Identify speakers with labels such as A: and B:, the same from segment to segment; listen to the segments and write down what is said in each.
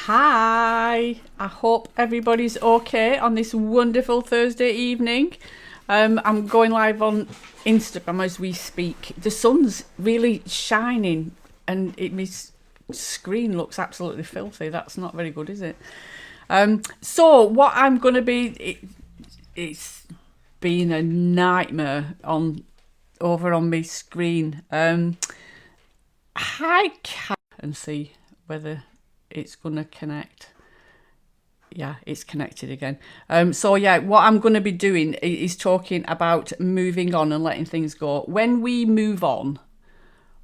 A: Hi, I hope everybody's okay on this wonderful Thursday evening. I'm going live on Instagram as we speak. The sun's really shining and my screen looks absolutely filthy. That's not very good, is it? So what I'm going to be, it's been a nightmare over on my screen. Hi, and see whether it's going to connect. Yeah, it's connected again. So yeah, what I'm going to be doing is talking about moving on and letting things go. When we move on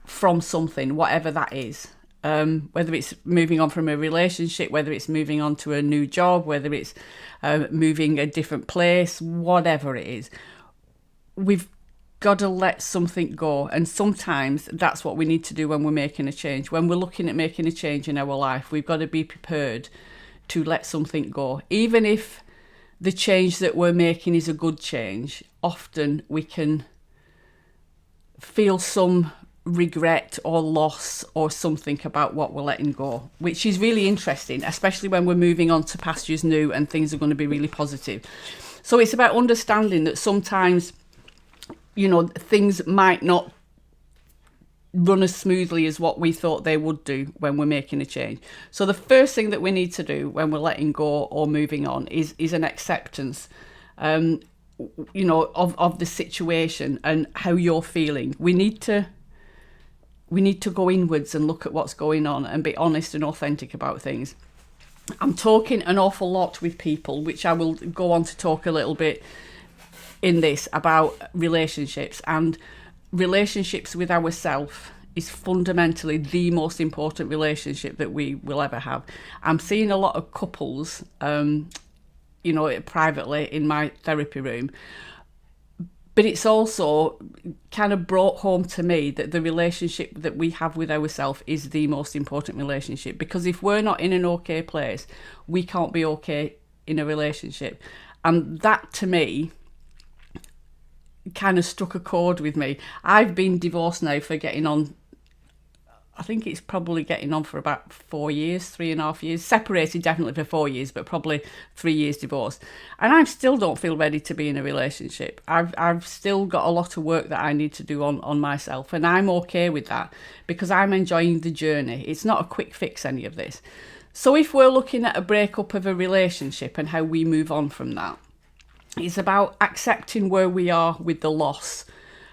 A: from something, whatever that is, whether it's moving on from a relationship, whether it's moving on to a new job, whether it's moving a different place, whatever it is, we've got to let something go. And sometimes that's what we need to do when we're making a change. When we're looking at making a change in our life, we've got to be prepared to let something go. Even if the change that we're making is a good change, often we can feel some regret or loss or something about what we're letting go, which is really interesting, especially when we're moving on to pastures new and things are going to be really positive. So it's about understanding that sometimes, things might not run as smoothly as what we thought they would do when we're making a change. So the first thing that we need to do when we're letting go or moving on is an acceptance, of the situation and how you're feeling. We need to go inwards and look at what's going on and be honest and authentic about things. I'm talking an awful lot with people, which I will go on to talk a little bit in this about relationships, and relationships with ourselves is fundamentally the most important relationship that we will ever have. I'm seeing a lot of couples, privately in my therapy room, but it's also kind of brought home to me that the relationship that we have with ourselves is the most important relationship, because if we're not in an okay place, we can't be okay in a relationship. And that, to me, kind of struck a chord with me. I've been divorced now for getting on, I think it's probably getting on for about 4 years, 3.5 years, separated definitely for 4 years, but probably 3 years divorced. And I still don't feel ready to be in a relationship. I've still got a lot of work that I need to do on myself, and I'm okay with that because I'm enjoying the journey. It's not a quick fix, any of this. So if we're looking at a breakup of a relationship and how we move on from that, it's about accepting where we are with the loss,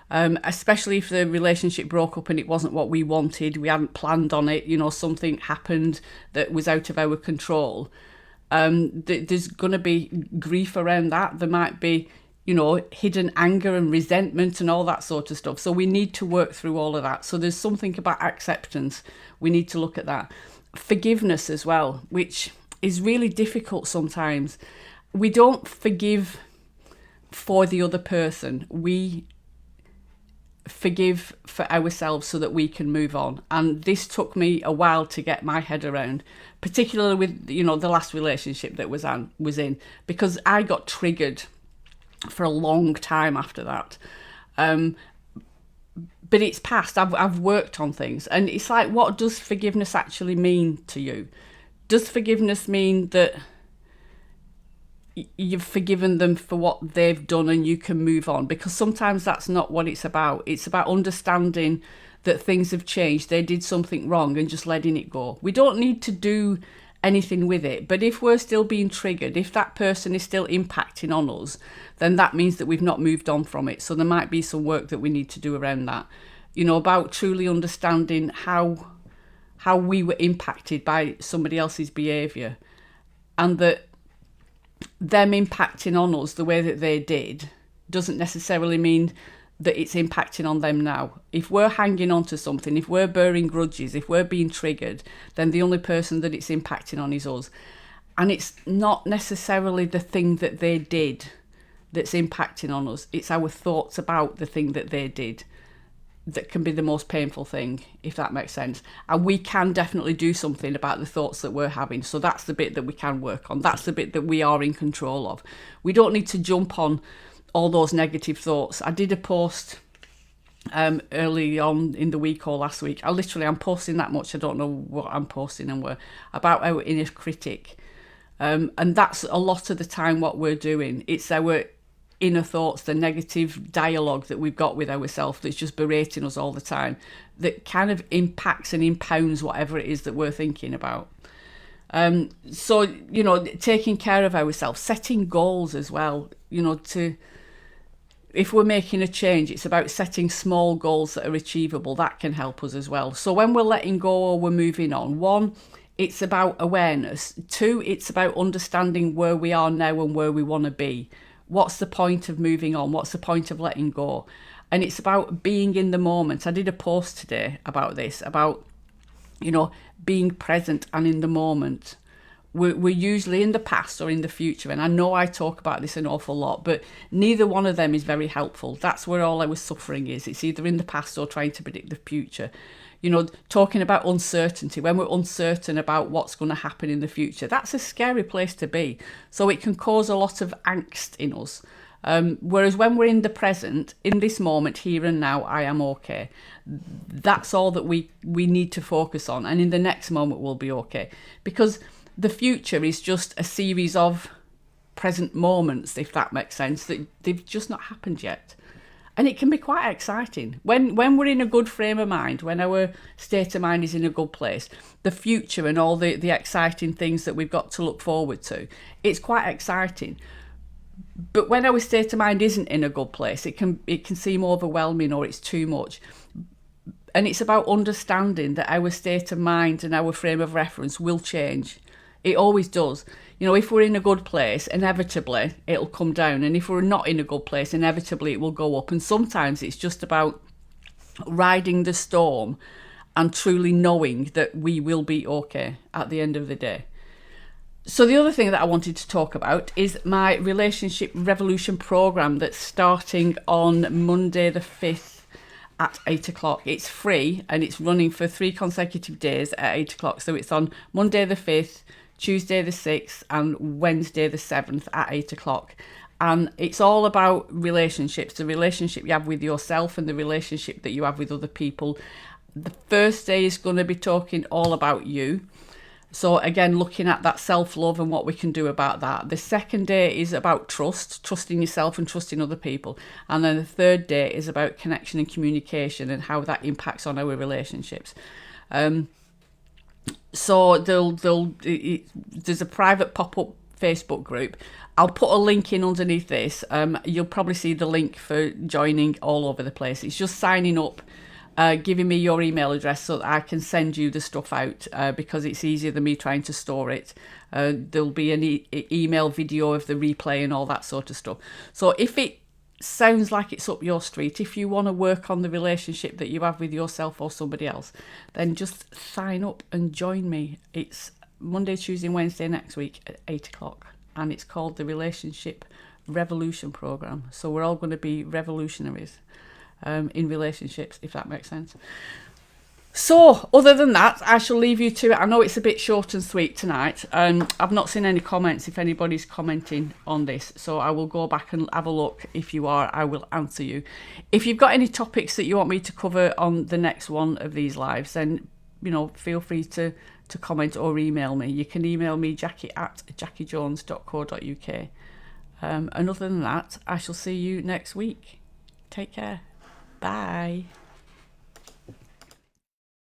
A: especially if the relationship broke up and it wasn't what we wanted. We hadn't planned on it. Something happened that was out of our control. There's going to be grief around that. There might be, hidden anger and resentment and all that sort of stuff. So we need to work through all of that. So there's something about acceptance. We need to look at that. Forgiveness as well, which is really difficult sometimes. We don't forgive for the other person. We forgive for ourselves so that we can move on. And this took me a while to get my head around, particularly with, the last relationship that was in, because I got triggered for a long time after that. But it's past. I've worked on things. And it's like, what does forgiveness actually mean to you? Does forgiveness mean that you've forgiven them for what they've done and you can move on? Because sometimes that's not what it's about. It's about understanding that things have changed. They did something wrong and just letting it go. We don't need to do anything with it. But if we're still being triggered, if that person is still impacting on us, then that means that we've not moved on from it. So there might be some work that we need to do around that, about truly understanding how we were impacted by somebody else's behaviour, and that them impacting on us the way that they did doesn't necessarily mean that it's impacting on them now. If we're hanging on to something, if we're bearing grudges, if we're being triggered, then the only person that it's impacting on is us. And it's not necessarily the thing that they did that's impacting on us. It's our thoughts about the thing that they did that can be the most painful thing, if that makes sense. And we can definitely do something about the thoughts that we're having. So that's the bit that we can work on. That's the bit that we are in control of. We don't need to jump on all those negative thoughts. I did a post early on in the week or last week. I'm posting that much. I don't know what I'm posting and where, about our inner critic. And that's a lot of the time what we're doing. It's our inner thoughts, the negative dialogue that we've got with ourselves that's just berating us all the time, that kind of impacts and impounds whatever it is that we're thinking about. So, you know, taking care of ourselves, setting goals as well, you know, if we're making a change, it's about setting small goals that are achievable. That can help us as well. So when we're letting go or we're moving on, 1, it's about awareness. 2, it's about understanding where we are now and where we want to be. What's the point of moving on? What's the point of letting go? And it's about being in the moment. I did a post today about this, about, you know, being present and in the moment. We're usually in the past or in the future. And I know I talk about this an awful lot, but neither one of them is very helpful. That's where all our suffering is. It's either in the past or trying to predict the future. You know, talking about uncertainty, when we're uncertain about what's going to happen in the future, that's a scary place to be. So it can cause a lot of angst in us. Whereas when we're in the present, in this moment, here and now, I am okay. That's all that we need to focus on. And in the next moment, we'll be okay. Because the future is just a series of present moments, if that makes sense, that they've just not happened yet. And it can be quite exciting. When we're in a good frame of mind, when our state of mind is in a good place, the future and all the exciting things that we've got to look forward to, it's quite exciting. But when our state of mind isn't in a good place, it can seem overwhelming or it's too much. And it's about understanding that our state of mind and our frame of reference will change. It always does. You know, if we're in a good place, inevitably it'll come down. And if we're not in a good place, inevitably it will go up. And sometimes it's just about riding the storm and truly knowing that we will be okay at the end of the day. So the other thing that I wanted to talk about is my Relationship Revolution program that's starting on Monday the 5th at 8 o'clock. It's free and it's running for 3 consecutive days at 8 o'clock. So it's on Monday the 5th, Tuesday the 6th and Wednesday the 7th at 8 o'clock. And it's all about relationships, the relationship you have with yourself and the relationship that you have with other people. The first day is going to be talking all about you. So again, looking at that self-love and what we can do about that. The second day is about trusting yourself and trusting other people. And then the third day is about connection and communication and how that impacts on our relationships. So there's a private pop-up Facebook group. I'll put a link in underneath this. You'll probably see the link for joining all over the place. It's just signing up, giving me your email address so that I can send you the stuff out because it's easier than me trying to store it. There'll be an email video of the replay and all that sort of stuff. So if it sounds like it's up your street, if you want to work on the relationship that you have with yourself or somebody else, then just sign up and join me. It's Monday, Tuesday and Wednesday next week at 8 o'clock and it's called the Relationship Revolution Program. So we're all going to be revolutionaries in relationships, if that makes sense. So other than that, I shall leave you to it. I know it's a bit short and sweet tonight. I've not seen any comments if anybody's commenting on this, so I will go back and have a look. If you are, I will answer you. If you've got any topics that you want me to cover on the next one of these lives, then you know, feel free to comment or email me. You can email me jackie@jackiejones.co.uk. And other than that, I shall see you next week. Take care. Bye.